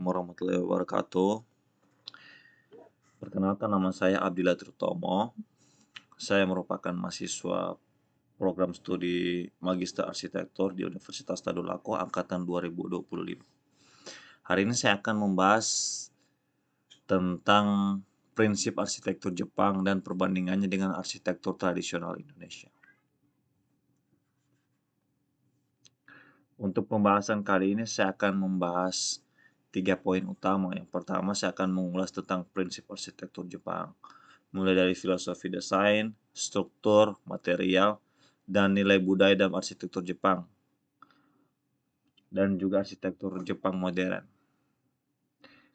Assalamualaikum warahmatullahi wabarakatuh. Perkenalkan, nama saya Abdillah Tirtomo. Saya merupakan mahasiswa program studi Magister Arsitektur di Universitas Tadulako angkatan 2025. Hari ini saya akan membahas tentang prinsip arsitektur Jepang dan perbandingannya dengan arsitektur tradisional Indonesia. Untuk pembahasan kali ini saya akan membahas 3 poin utama. Yang pertama, saya akan mengulas tentang prinsip arsitektur Jepang, mulai dari filosofi desain, struktur, material, dan nilai budaya dalam arsitektur Jepang, dan juga arsitektur Jepang modern.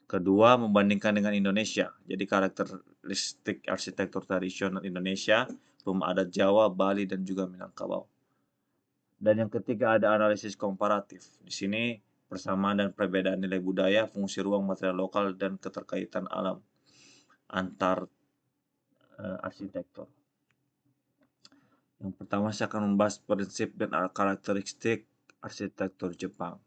Kedua, membandingkan dengan Indonesia. Jadi karakteristik arsitektur tradisional Indonesia, rumah adat Jawa, Bali, dan juga Minangkabau. Dan yang ketiga, ada analisis komparatif. Di sini persamaan dan perbedaan nilai budaya, fungsi ruang, material lokal, dan keterkaitan alam antar arsitektur. Yang pertama, saya akan membahas prinsip dan karakteristik arsitektur Jepang.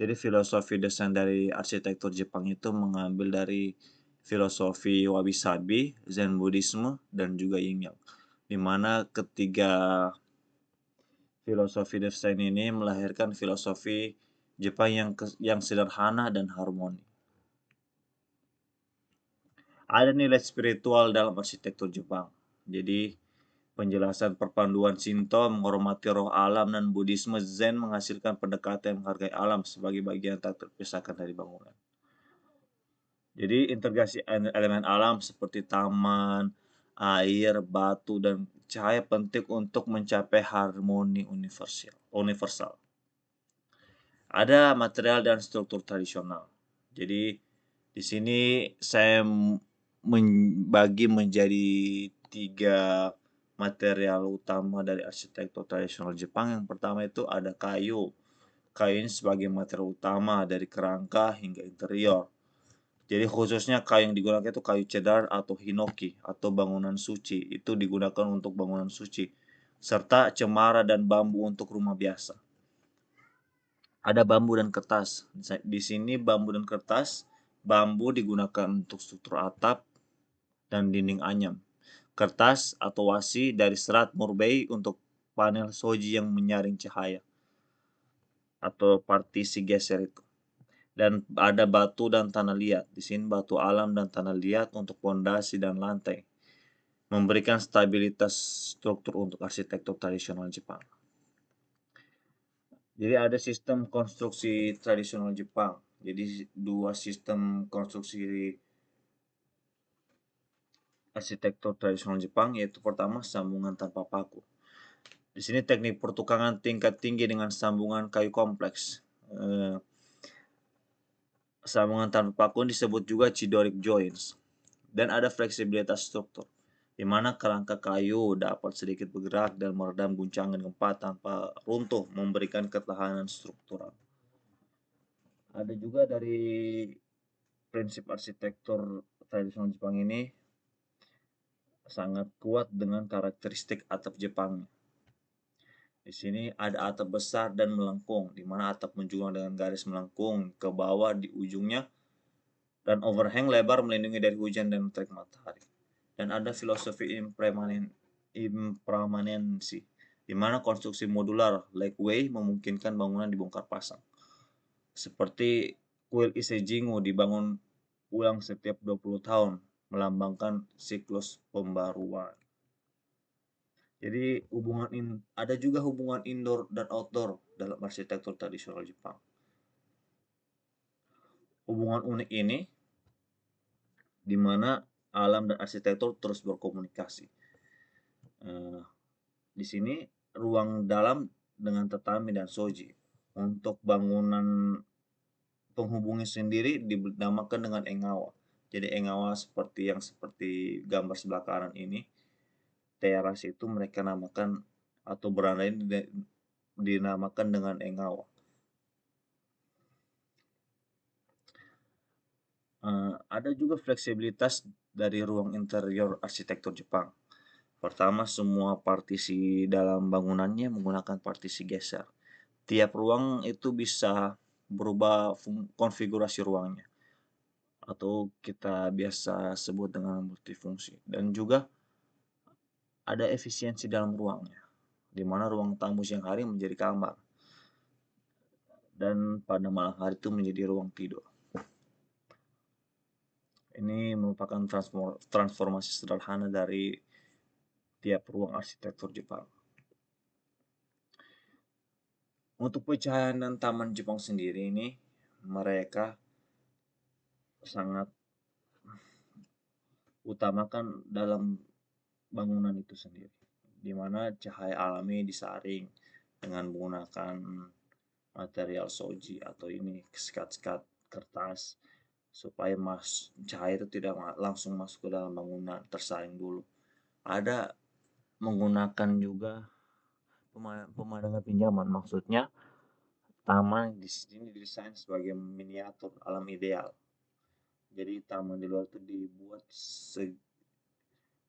Jadi filosofi desain dari arsitektur Jepang itu mengambil dari filosofi wabi-sabi, Zen Buddhisme, dan juga Yin Yang, di mana ketiga filosofi desain ini melahirkan filosofi Jepang yang sederhana dan harmoni. Ada nilai spiritual dalam arsitektur Jepang. Jadi penjelasan perpaduan Shinto menghormati roh alam dan Buddhisme Zen menghasilkan pendekatan yang menghargai alam sebagai bagian tak terpisahkan dari bangunan. Jadi integrasi elemen alam seperti taman, air, batu, dan cahaya penting untuk mencapai harmoni universal. Ada material dan struktur tradisional. Jadi di sini saya membagi menjadi 3 material utama dari arsitektur tradisional Jepang. Yang pertama itu ada kayu. Kayu ini sebagai material utama dari kerangka hingga interior. Jadi khususnya kayu yang digunakan itu kayu cedar atau hinoki atau bangunan suci. Itu digunakan untuk bangunan suci. Serta cemara dan bambu untuk rumah biasa. Ada bambu dan kertas. Di sini bambu dan kertas, bambu digunakan untuk struktur atap dan dinding anyam. Kertas atau wasi dari serat murbei untuk panel shoji yang menyaring cahaya atau partisi geser itu. Dan ada batu dan tanah liat. Di sini batu alam dan tanah liat untuk pondasi dan lantai, memberikan stabilitas struktur untuk arsitektur tradisional Jepang. Jadi ada sistem konstruksi tradisional Jepang. Jadi 2 sistem konstruksi arsitektur tradisional Jepang, yaitu pertama sambungan tanpa paku. Di sini teknik pertukangan tingkat tinggi dengan sambungan kayu kompleks. Sambungan tanpa paku disebut juga chidoric joints. Dan ada fleksibilitas struktur, di mana kerangka kayu dapat sedikit bergerak dan meredam guncangan gempa tanpa runtuh, memberikan ketahanan struktural. Ada juga dari prinsip arsitektur tradisional Jepang ini sangat kuat dengan karakteristik atap Jepang. Di sini ada atap besar dan melengkung, di mana atap menjulang dengan garis melengkung ke bawah di ujungnya, dan overhang lebar melindungi dari hujan dan terik matahari. Dan ada filosofi impermanensi, di mana konstruksi modular lakeway memungkinkan bangunan dibongkar pasang. Seperti kuil Isejingu dibangun ulang setiap 20 tahun, melambangkan siklus pembaruan. Jadi ada juga hubungan indoor dan outdoor dalam arsitektur tradisional Jepang. Hubungan unik ini di mana alam dan arsitektur terus berkomunikasi. Di sini ruang dalam dengan tatami dan shoji. Untuk bangunan penghubungnya sendiri dinamakan dengan engawa. Jadi engawa seperti gambar sebelah kanan ini. Teras itu mereka namakan atau beranda ini dinamakan dengan engawa. Ada juga fleksibilitas dari ruang interior arsitektur Jepang. Pertama, semua partisi dalam bangunannya menggunakan partisi geser. Tiap ruang itu bisa berubah konfigurasi ruangnya, atau kita biasa sebut dengan multifungsi. Dan juga ada efisiensi dalam ruangnya, di mana ruang tamu siang hari menjadi kamar, dan pada malam hari itu menjadi ruang tidur. Ini merupakan transformasi sederhana dari tiap ruang arsitektur Jepang. Untuk pencahayaan dan taman Jepang sendiri ini, mereka sangat utamakan dalam bangunan itu sendiri, di mana cahaya alami disaring dengan menggunakan material soji atau ini sekat-sekat kertas, supaya cahaya itu tidak langsung masuk ke dalam bangunan, tersaring dulu. Ada menggunakan juga pemandangan pinjaman, maksudnya taman di sini didesain sebagai miniatur alam ideal. Jadi taman di luar itu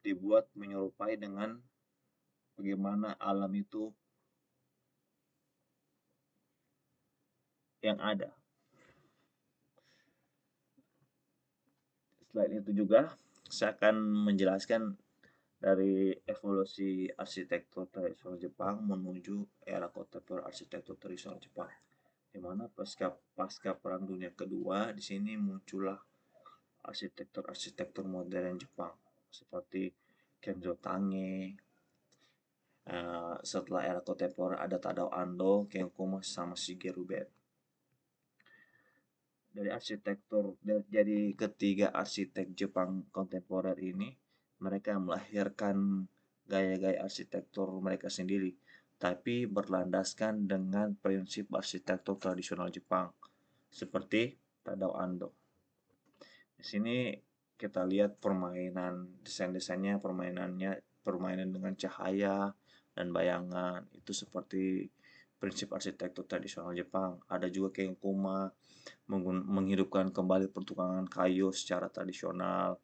dibuat menyerupai dengan bagaimana alam itu yang ada. Selain itu juga, saya akan menjelaskan dari evolusi arsitektur tradisional Jepang menuju era kontemporer arsitektur tradisional Jepang, di mana pasca Perang Dunia Kedua di sini muncullah arsitektur modern Jepang seperti Kenzo Tange. Setelah era kontemporer ada Tadao Ando, Kenkoma, sama Shigeru Ben. Jadi ketiga arsitek Jepang kontemporer ini, mereka melahirkan gaya-gaya arsitektur mereka sendiri, tapi berlandaskan dengan prinsip arsitektur tradisional Jepang seperti Tadao Ando. Di sini kita lihat permainan desain-desainnya, permainan dengan cahaya dan bayangan, itu seperti prinsip arsitektur tradisional Jepang. Ada juga Kenkoma, menghidupkan kembali pertukangan kayu secara tradisional,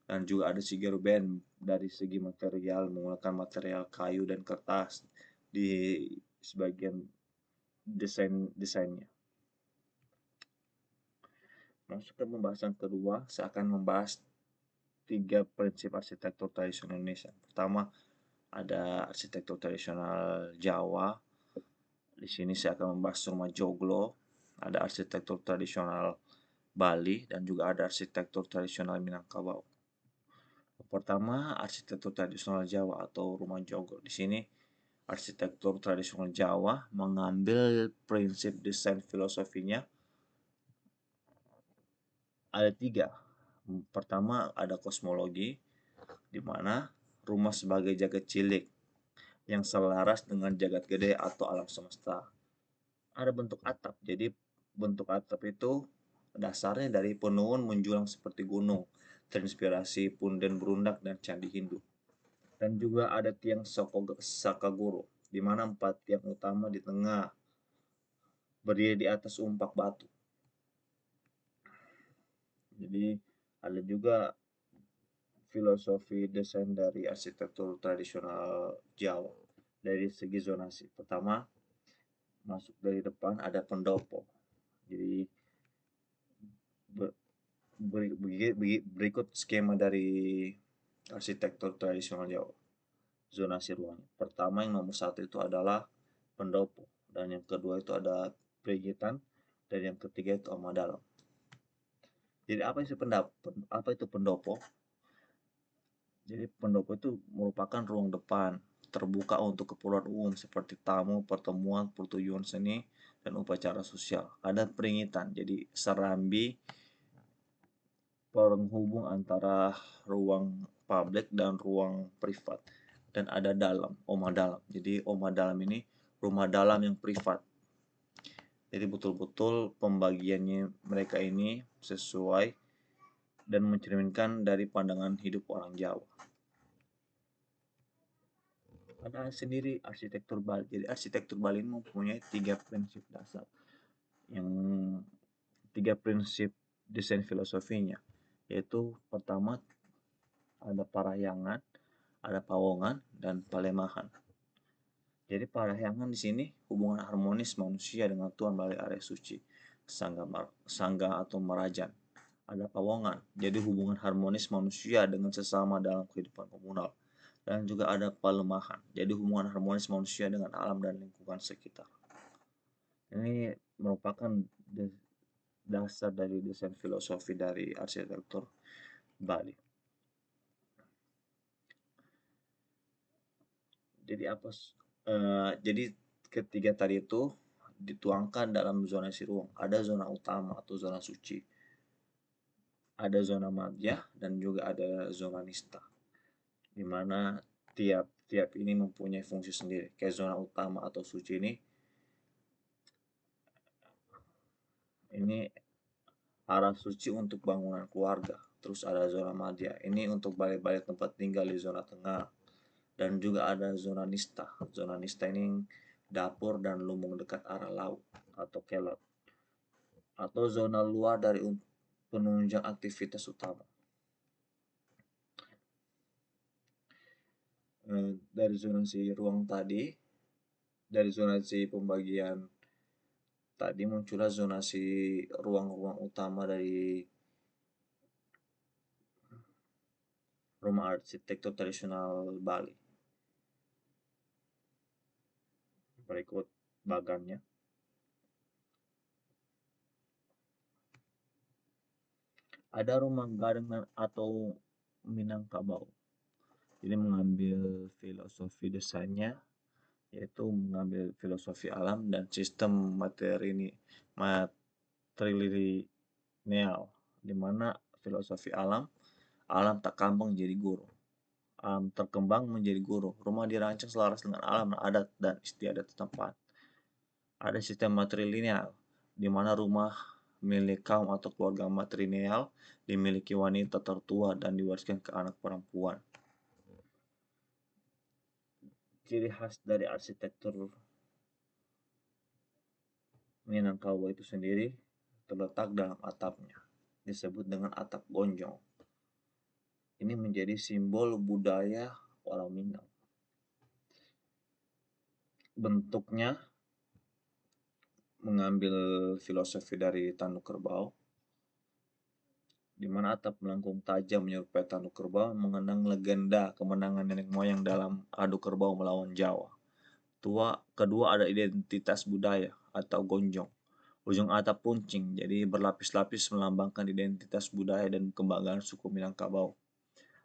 dan juga ada Shigeru Ben dari segi material, menggunakan material kayu dan kertas di sebagian desainnya. Masuk ke pembahasan kedua, saya akan membahas 3 prinsip arsitektur tradisional Indonesia. Pertama, ada arsitektur tradisional Jawa. Di sini saya akan membahas rumah joglo. Ada arsitektur tradisional Bali dan juga ada arsitektur tradisional Minangkabau. Pertama, arsitektur tradisional Jawa atau rumah joglo. Di sini arsitektur tradisional Jawa mengambil prinsip desain filosofinya ada 3. Pertama, ada kosmologi, di mana rumah sebagai jagat cilik yang selaras dengan jagat gede atau alam semesta. Ada bentuk atap, jadi bentuk atap itu dasarnya dari penuhun menjulang seperti gunung, terinspirasi punden berundak dan candi Hindu. Dan juga ada tiang Sakaguro, di mana 4 tiang utama di tengah berdiri di atas umpak batu. Jadi ada juga filosofi desain dari arsitektur tradisional Jawa dari segi zonasi. Pertama, masuk dari depan ada pendopo. Jadi berikut skema dari arsitektur tradisional Jawa. Zonasi ruangnya. Pertama, yang nomor 1 itu adalah pendopo, dan yang kedua itu ada perigitan, dan yang ketiga itu ama dalam. Jadi apa itu pendopo? Jadi pendopo itu merupakan ruang depan terbuka untuk keperluan umum seperti tamu, pertemuan, pertunjukan seni, dan upacara sosial. Ada peringitan, jadi serambi penghubung antara ruang publik dan ruang privat. Dan ada oma dalam. Jadi oma dalam ini rumah dalam yang privat. Jadi betul-betul pembagiannya mereka ini sesuai dan mencerminkan dari pandangan hidup orang Jawa. Ada sendiri arsitektur Bali. Jadi arsitektur Bali mempunyai 3 prinsip dasar. Yang 3 prinsip desain filosofinya, yaitu pertama ada parahyangan, ada pawongan, dan palemahan. Jadi parahyangan di sini hubungan harmonis manusia dengan Tuhan melalui area suci. sangga atau merajan. Ada pawongan, jadi hubungan harmonis manusia dengan sesama dalam kehidupan komunal. Dan juga ada pelemahan, jadi hubungan harmonis manusia dengan alam dan lingkungan sekitar. Ini merupakan dasar dari desain filosofi dari arsitektur Bali. Jadi ketiga tadi itu dituangkan dalam zonasi ruang. Ada zona utama atau zona suci, ada zona madya, dan juga ada zona nista, di mana tiap ini mempunyai fungsi sendiri. Kayak zona utama atau suci ini arah suci untuk bangunan keluarga. Terus ada zona madya, ini untuk balai-balai tempat tinggal di zona tengah. Dan juga ada zona nista. Zona nista ini dapur dan lumbung dekat arah laut atau kelot. Atau zona luar dari penunjang aktivitas utama. Dari zonasi ruang tadi, dari zonasi pembagian tadi muncullah zonasi ruang-ruang utama dari rumah arsitektur tradisional Bali. Berikut bagannya. Ada rumah gadang atau Minangkabau. Jadi mengambil filosofi desainnya, yaitu mengambil filosofi alam dan sistem matrilineal, di mana filosofi alam tak kambang jadi guru, alam terkembang menjadi guru. Rumah dirancang selaras dengan alam, adat, dan istiadat setempat. Ada sistem matrilineal, di mana rumah milik kaum atau keluarga matrilineal dimiliki wanita tertua dan diwariskan ke anak perempuan. Ciri khas dari arsitektur Minangkabau itu sendiri terletak dalam atapnya, disebut dengan atap gonjong. Ini menjadi simbol budaya orang Minang. Bentuknya mengambil filosofi dari tanduk kerbau, di mana atap melengkung tajam menyerupai tanduk kerbau, mengenang legenda kemenangan nenek moyang dalam adu kerbau melawan Jawa. Kedua ada identitas budaya atau gonjong. Ujung atap puncing, jadi berlapis-lapis melambangkan identitas budaya dan kebanggaan suku Minangkabau.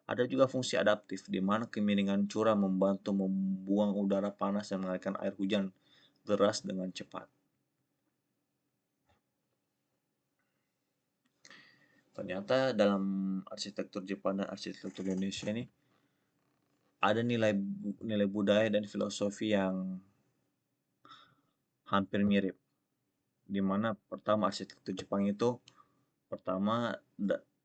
Ada juga fungsi adaptif, di mana kemiringan curah membantu membuang udara panas dan mengalirkan air hujan deras dengan cepat. Ternyata dalam arsitektur Jepang dan arsitektur Indonesia ini ada nilai budaya dan filosofi yang hampir mirip. Di mana pertama arsitektur Jepang itu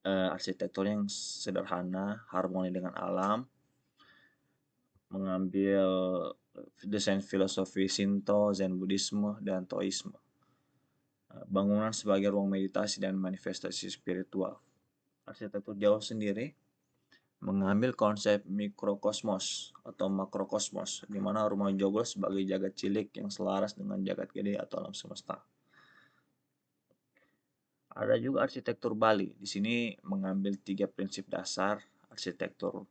arsitektur yang sederhana, harmoni dengan alam, mengambil desain filosofi Shinto, Zen Buddhisme, dan Taoisme. Bangunan sebagai ruang meditasi dan manifestasi spiritual. Arsitektur Jawa sendiri mengambil konsep mikrokosmos atau makrokosmos, di mana rumah joglo sebagai jagat cilik yang selaras dengan jagat gede atau alam semesta. Ada juga arsitektur Bali. Di sini mengambil 3 prinsip dasar arsitektur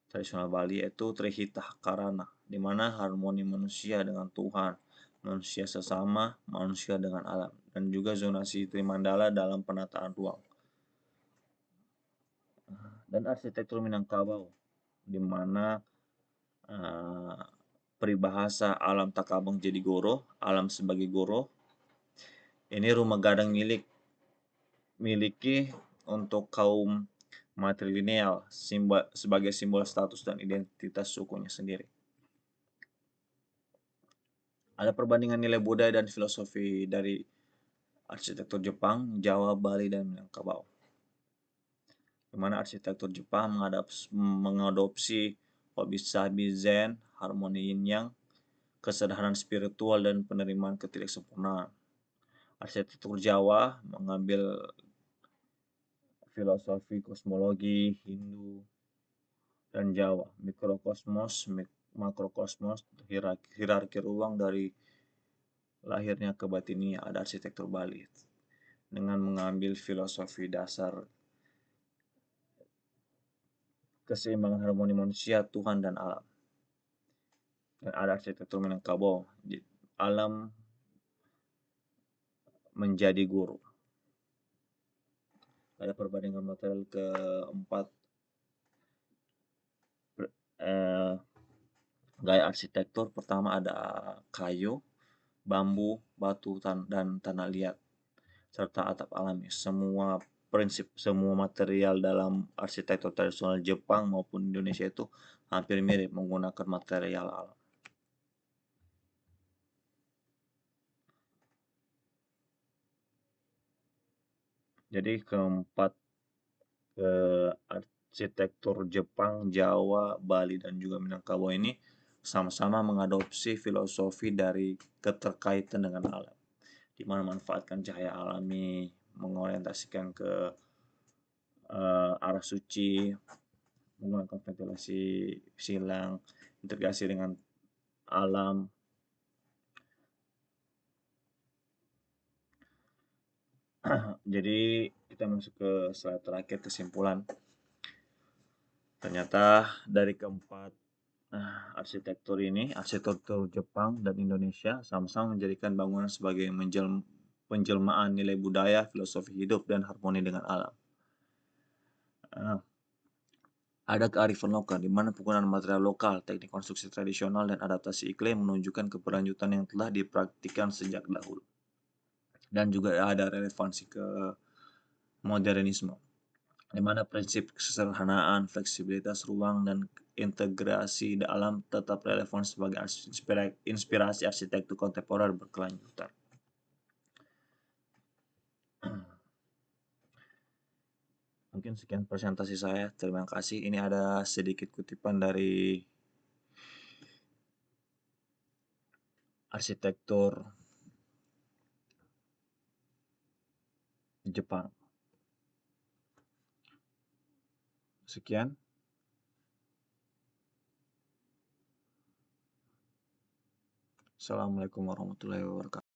tradisional Bali, yaitu Trihita Karana, di mana harmoni manusia dengan Tuhan, manusia sesama, manusia dengan alam, dan juga zonasi Trimandala dalam penataan ruang. Dan arsitektur Minangkabau, di mana peribahasa alam tak kambang jadi goro, alam sebagai goro. Ini rumah gadang miliki untuk kaum matrilineal sebagai simbol status dan identitas sukunya sendiri. Ada perbandingan nilai budaya dan filosofi dari arsitektur Jepang, Jawa, Bali, dan Minangkabau. Di mana arsitektur Jepang mengadopsi wabi-sabi Zen, harmoni yin yang, kesadaran spiritual, dan penerimaan ketidaksempurnaan. Arsitektur Jawa mengambil filosofi kosmologi Hindu dan Jawa, mikrokosmos, makrokosmos, hierarki ruang dari lahirnya ke batinnya. Ada arsitektur Bali. dengan mengambil filosofi dasar keseimbangan harmoni manusia, Tuhan, dan alam. Dan ada arsitektur Minangkabau, alam menjadi guru. Ada perbandingan material keempat, gaya arsitektur. Pertama ada kayu, bambu, batu, dan tanah liat, serta atap alami. Semua material dalam arsitektur tradisional Jepang maupun Indonesia itu hampir mirip, menggunakan material alam. Jadi keempat arsitektur Jepang, Jawa, Bali, dan juga Minangkabau ini sama-sama mengadopsi filosofi dari keterkaitan dengan alam, di mana memanfaatkan cahaya alami, mengorientasikan ke arah suci, menggunakan ventilasi silang, integrasi dengan alam. Jadi kita masuk ke slide terakhir, kesimpulan. Ternyata dari keempat arsitektur ini, arsitektur Jepang dan Indonesia sama-sama menjadikan bangunan sebagai penjelmaan nilai budaya, filosofi hidup, dan harmoni dengan alam. Ada kearifan lokal, di mana penggunaan material lokal, teknik konstruksi tradisional, dan adaptasi iklim menunjukkan keberlanjutan yang telah dipraktikkan sejak dahulu. Dan juga ada relevansi ke modernisme, di mana prinsip kesederhanaan, fleksibilitas ruang, dan integrasi alam tetap relevan sebagai inspirasi arsitektur kontemporer berkelanjutan. Mungkin sekian presentasi saya. Terima kasih. Ini ada sedikit kutipan dari arsitektur Jepang. Sekian. Assalamualaikum warahmatullahi wabarakatuh.